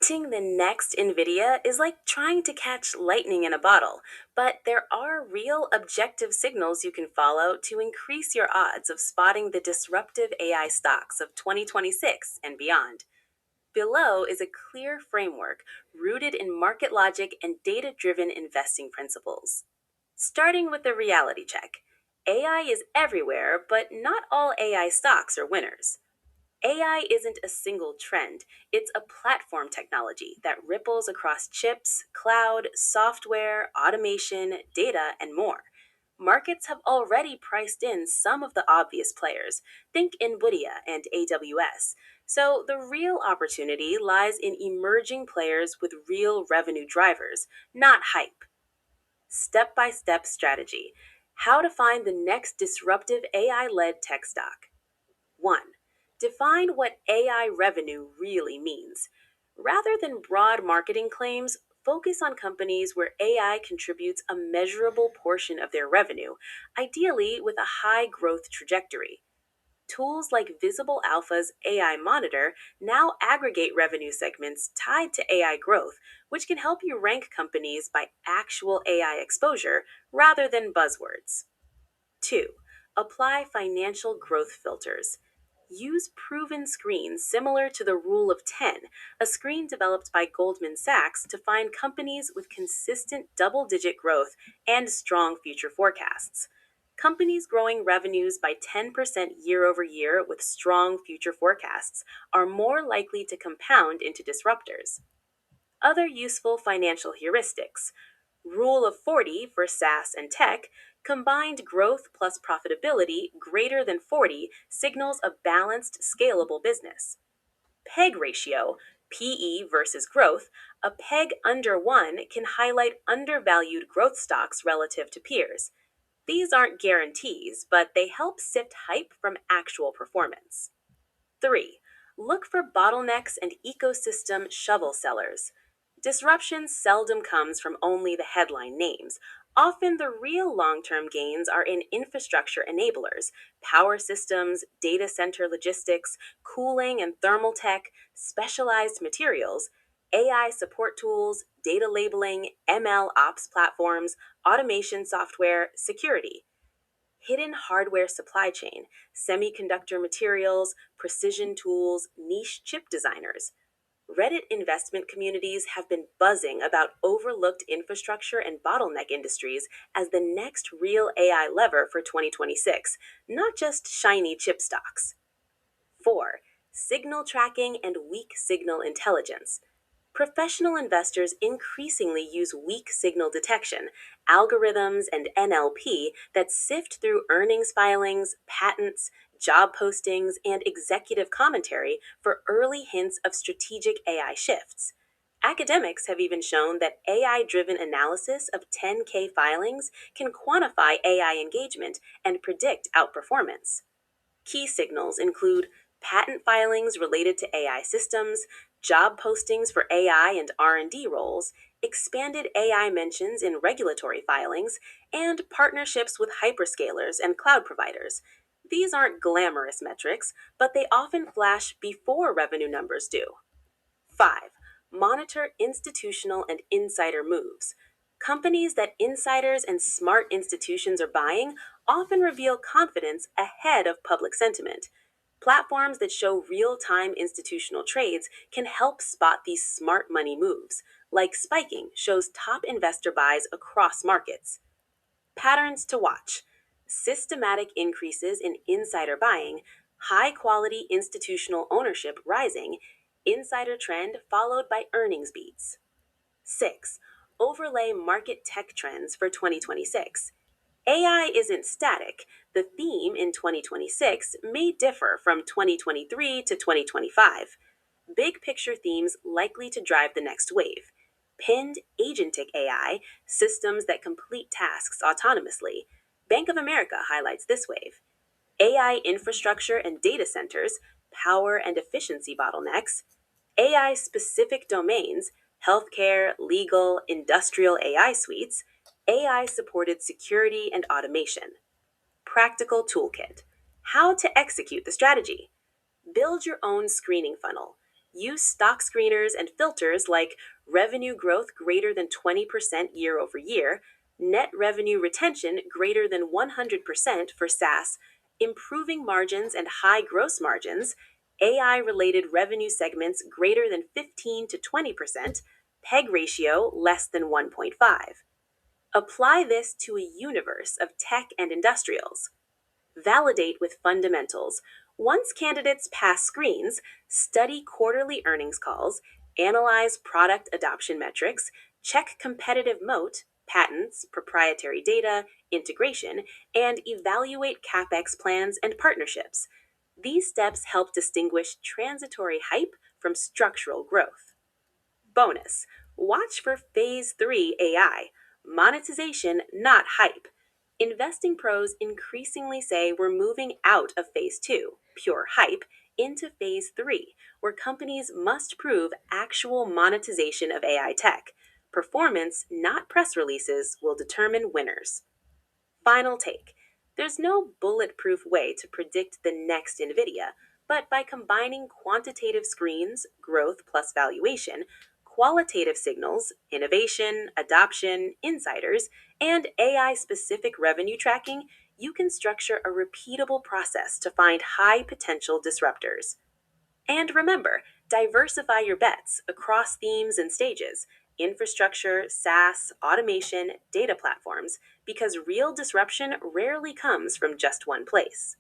Predicting the next NVIDIA is like trying to catch lightning in a bottle, but there are real objective signals you can follow to increase your odds of spotting the disruptive AI stocks of 2026 and beyond. Below is a clear framework rooted in market logic and data driven investing principles. Starting with the reality check, AI is everywhere, but not all AI stocks are winners. AI isn't a single trend, it's a platform technology that ripples across chips, cloud, software, automation, data, and more. Markets have already priced in some of the obvious players. Think NVIDIA and AWS. So the real opportunity lies in emerging players with real revenue drivers, not hype. Step by step strategy. How to find the next disruptive AI led tech stock. 1. Define what AI revenue really means. Rather than broad marketing claims, focus on companies where AI contributes a measurable portion of their revenue, ideally with a high growth trajectory. Tools like Visible Alpha's AI Monitor now aggregate revenue segments tied to AI growth, which can help you rank companies by actual AI exposure rather than buzzwords. 2. Apply financial growth filters. Use proven screens similar to the Rule of 10, a screen developed by Goldman Sachs to find companies with consistent double digit growth and strong future forecasts. Companies growing revenues by 10% year over year with strong future forecasts are more likely to compound into disruptors. Other useful financial heuristics. Rule of 40 for SaaS and tech, combined growth plus profitability greater than 40 signals a balanced, scalable business. PEG ratio, PE versus growth, a PEG under 1 can highlight undervalued growth stocks relative to peers. These aren't guarantees, but they help sift hype from actual performance. 3. Look for bottlenecks and ecosystem shovel sellers. Disruption seldom comes from only the headline names. Often, the real long term gains are in infrastructure enablers, power systems, data center logistics, cooling and thermal tech, specialized materials, AI support tools, data labeling, ML ops platforms, automation software, security. Hidden hardware supply chain, semiconductor materials, precision tools, niche chip designers. Reddit investment communities have been buzzing about overlooked infrastructure and bottleneck industries as the next real AI lever for 2026, not just shiny chip stocks. 4. Signal tracking and weak signal intelligence. Professional investors increasingly use weak signal detection, algorithms, and NLP that sift through earnings filings, patents, job postings, and executive commentary for early hints of strategic AI shifts. Academics have even shown that AI driven analysis of 10K filings can quantify AI engagement and predict outperformance. Key signals include patent filings related to AI systems, job postings for AI and R&D roles, expanded AI mentions in regulatory filings, and partnerships with hyperscalers and cloud providers. These aren't glamorous metrics, but they often flash before revenue numbers do. 5. Monitor institutional and insider moves. Companies that insiders and smart institutions are buying often reveal confidence ahead of public sentiment. Platforms that show real time institutional trades can help spot these smart money moves, like Spiking shows top investor buys across markets. Patterns to watch: systematic increases in insider buying, high quality institutional ownership rising, insider trend followed by earnings beats. 6. Overlay market tech trends for 2026. AI isn't static. The theme in 2026 may differ from 2023 to 2025. Big picture themes likely to drive the next wave. Pinned agentic AI, systems that complete tasks autonomously. Bank of America highlights this wave. AI infrastructure and data centers, power and efficiency bottlenecks. AI specific domains, healthcare, legal, industrial AI suites. AI supported security and automation. Practical toolkit: how to execute the strategy. Build your own screening funnel. Use stock screeners and filters like revenue growth greater than 20% year over year, net revenue retention greater than 100% for SaaS, improving margins and high gross margins, AI related revenue segments greater than 15 to 20%, PEG ratio less than 1.5. Apply this to a universe of tech and industrials. Validate with fundamentals. Once candidates pass screens, study quarterly earnings calls, analyze product adoption metrics, check competitive moat, patents, proprietary data, integration, and evaluate CapEx plans and partnerships. These steps help distinguish transitory hype from structural growth. Bonus: watch for Phase 3 AI, monetization, not hype. Investing pros increasingly say we're moving out of Phase 2, pure hype, into Phase 3, where companies must prove actual monetization of AI tech. Performance, not press releases, will determine winners. Final take: there's no bulletproof way to predict the next NVIDIA, but by combining quantitative screens, growth plus valuation, qualitative signals, innovation, adoption, insiders, and AI specific revenue tracking, you can structure a repeatable process to find high potential disruptors. And remember, diversify your bets across themes and stages: infrastructure, SaaS, automation, data platforms, because real disruption rarely comes from just one place.